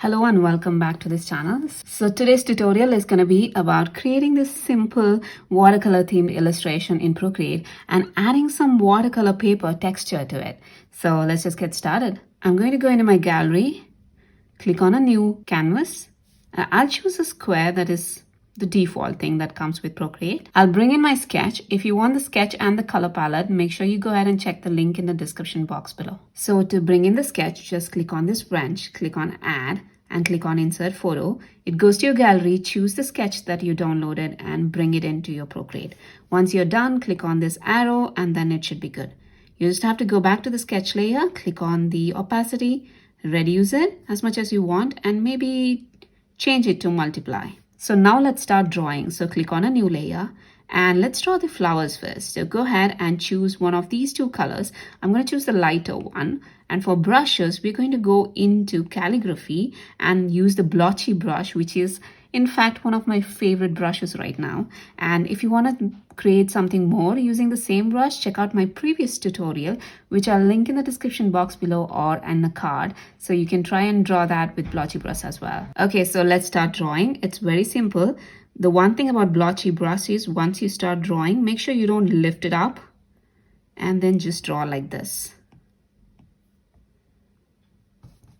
Hello and welcome back to this channel. So today's tutorial is going to be about creating this simple watercolor themed illustration in Procreate and adding some watercolor paper texture to it. So let's just get started. I'm going to go into my gallery, click on a new canvas. I'll choose a square that is the default thing that comes with Procreate. I'll bring in my sketch. If you want the sketch and the color palette, make sure you go ahead and check the link in the description box below. So to bring in the sketch, just click on this branch, click on add and click on insert photo. It goes to your gallery, choose the sketch that you downloaded and bring it into your Procreate. Once you're done, click on this arrow and then it should be good. You just have to go back to the sketch layer, click on the opacity, reduce it as much as you want and maybe change it to multiply. So now let's start drawing. So click on a new layer and let's draw the flowers first. So go ahead and choose one of these two colors. I'm going to choose the lighter one. And for brushes, we're going to go into Calligraphy and use the blotchy brush, which is in fact one of my favorite brushes right now. And if you want to create something more using the same brush, check out my previous tutorial, which I'll link in the description box below or in the card. So you can try and draw that with blotchy brush as well. Okay, so let's start drawing. It's very simple. The one thing about blotchy brush is once you start drawing, make sure you don't lift it up and then just draw like this.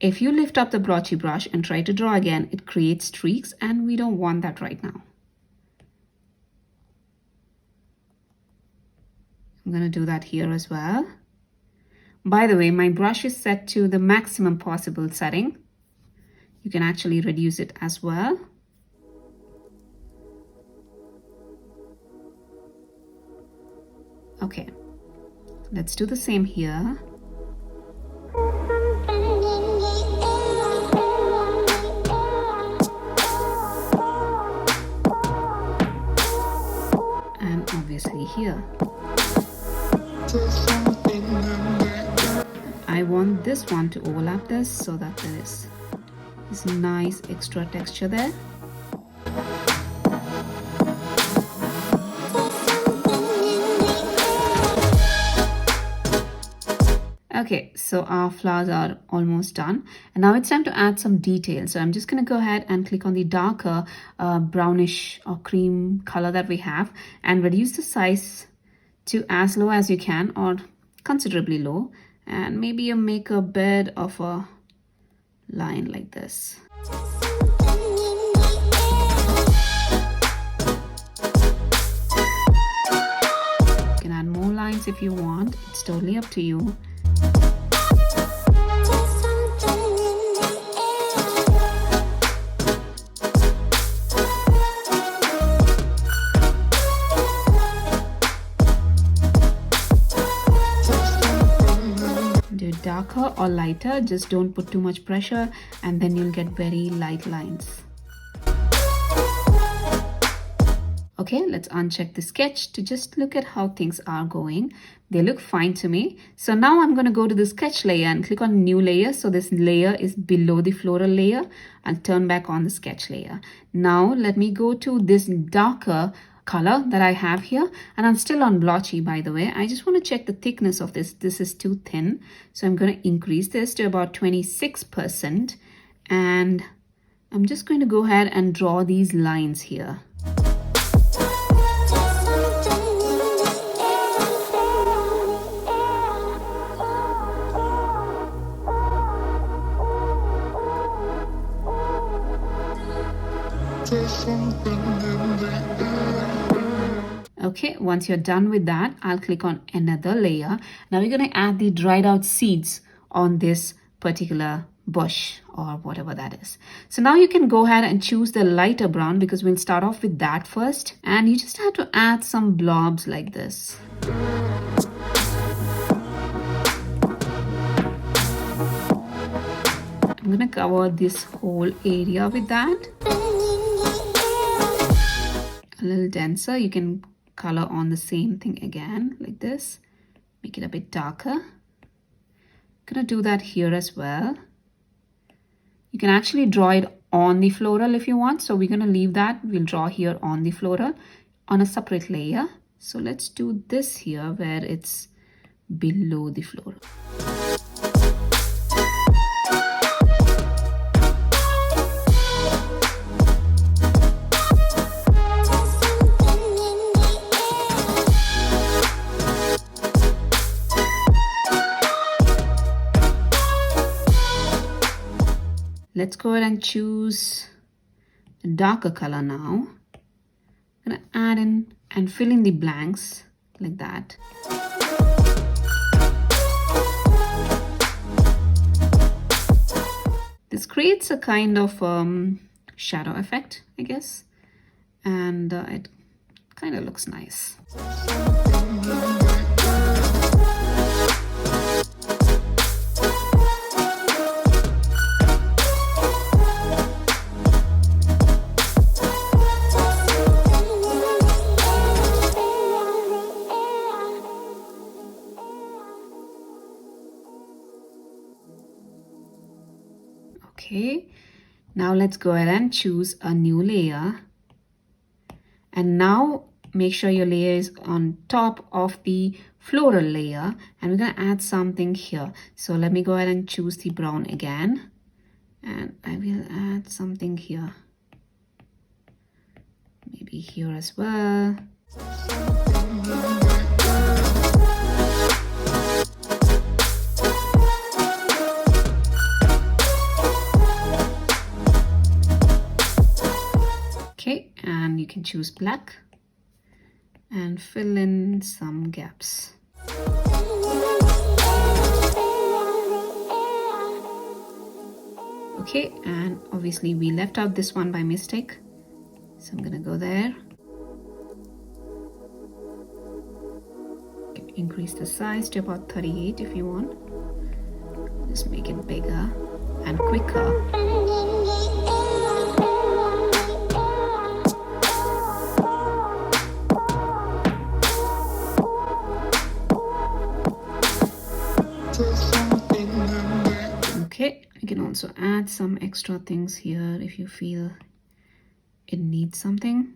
If you lift up the blotchy brush and try to draw again, it creates streaks and we don't want that right now. I'm going to do that here as well. By the way, my brush is set to the maximum possible setting. You can actually reduce it as well. Okay, let's do the same here. And obviously here. I want this one to overlap this so that there is this nice extra texture there. Okay, so our flowers are almost done and now it's time to add some detail. So I'm just going to go ahead and click on the darker brownish or cream color that we have and reduce the size to as low as you can or considerably low, and maybe you make a bit of a line like this. You can add more lines if you want, it's totally up to you. Darker or lighter, just don't put too much pressure and then you'll get very light lines. Okay, let's uncheck the sketch to just look at how things are going. They look fine to me. So now I'm going to go to the sketch layer and click on new layer. So this layer is below the floral layer. I'll turn back on the sketch layer. Now let me go to this darker color that I have here, and I'm still on blotchy, by the way. I just want to check the thickness of this. This is too thin, so I'm going to increase this to about 26%, and I'm just going to go ahead and draw these lines here. Okay, once you're done with that, I'll click on another layer. Now we're going to add the dried out seeds on this particular bush or whatever that is. So now you can go ahead and choose the lighter brown because we'll start off with that first. And you just have to add some blobs like this. I'm going to cover this whole area with that. A little denser, you can color on the same thing again like this, make it a bit darker. Gonna do that here as well. You can actually draw it on the floral if you want, so we're gonna leave that. We'll draw here on the floral on a separate layer. So let's do this here where it's below the floral. Let's go ahead and choose a darker color now. I'm gonna add in and fill in the blanks like that. This creates a kind of shadow effect, I guess, and it kind of looks nice. Okay, now let's go ahead and choose a new layer. And now make sure your layer is on top of the floral layer, and we're going to add something here. So let me go ahead and choose the brown again, and I will add something here, maybe here as well. Okay, and you can choose black and fill in some gaps. Okay, and obviously we left out this one by mistake, so I'm gonna go there. You can increase the size to about 38 if you want. Just make it bigger and quicker. Okay, you can also add some extra things here if you feel it needs something.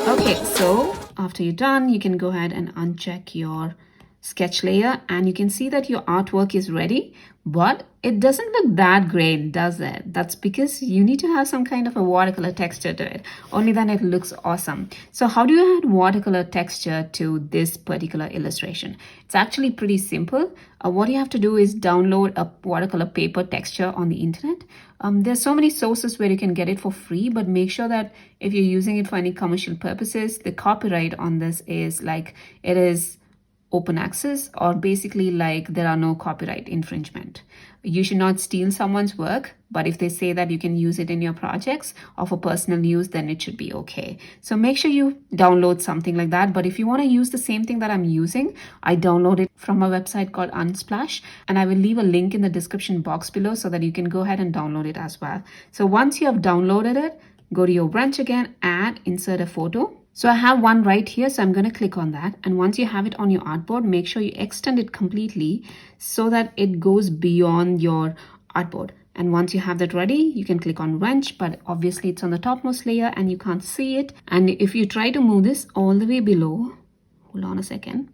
Okay, so after you're done, you can go ahead and uncheck your sketch layer, and you can see that your artwork is ready, but it doesn't look that great, does it? That's because you need to have some kind of a watercolor texture to it. Only then it looks awesome. So how do you add watercolor texture to this particular illustration? It's actually pretty simple. What you have to do is download a watercolor paper texture on the internet. There's so many sources where you can get it for free, but make sure that if you're using it for any commercial purposes, the copyright on this is like, it is open access, or basically like there are no copyright infringement. You should not steal someone's work, but if they say that you can use it in your projects or for personal use, then it should be okay. So make sure you download something like that. But if you want to use the same thing that I'm using, I download it from a website called Unsplash, and I will leave a link in the description box below so that you can go ahead and download it as well. So once you have downloaded it, go to your branch again, add, insert a photo. So I have one right here, so I'm going to click on that. And once you have it on your artboard, make sure you extend it completely so that it goes beyond your artboard. And once you have that ready, you can click on wrench, but obviously it's on the topmost layer and you can't see it. And if you try to move this all the way below, hold on a second,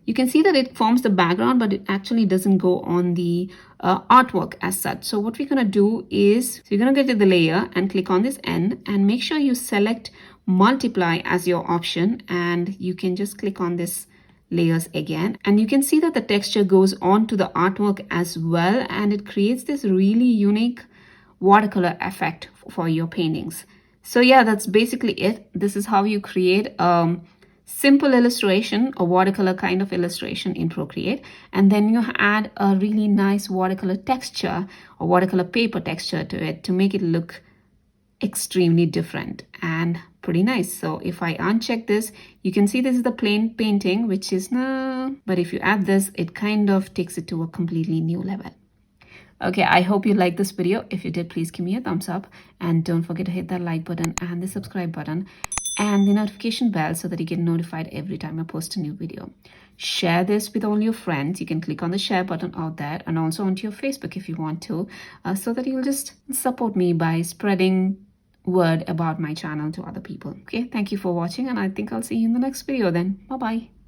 you can see that it forms the background, but it actually doesn't go on the artwork as such. So what we're going to do is, so you're going to get to the layer and click on this N, and make sure you select multiply as your option, and you can just click on this layers again, and you can see that the texture goes on to the artwork as well, and it creates this really unique watercolor effect for your paintings. So yeah, that's basically it. This is how you create simple illustration, a watercolor kind of illustration in Procreate, and then you add a really nice watercolor texture or watercolor paper texture to it to make it look extremely different and pretty nice. So if I uncheck this, you can see this is the plain painting, which is no, but if you add this, it kind of takes it to a completely new level. Okay, I hope you liked this video. If you did, please give me a thumbs up, and don't forget to hit that like button and the subscribe button and the notification bell so that you get notified every time I post a new video. Share this with all your friends. You can click on the share button out there, and also onto your Facebook if you want to, so that you'll just support me by spreading word about my channel to other people. Okay, thank you for watching, and I think I'll see you in the next video then. Bye bye.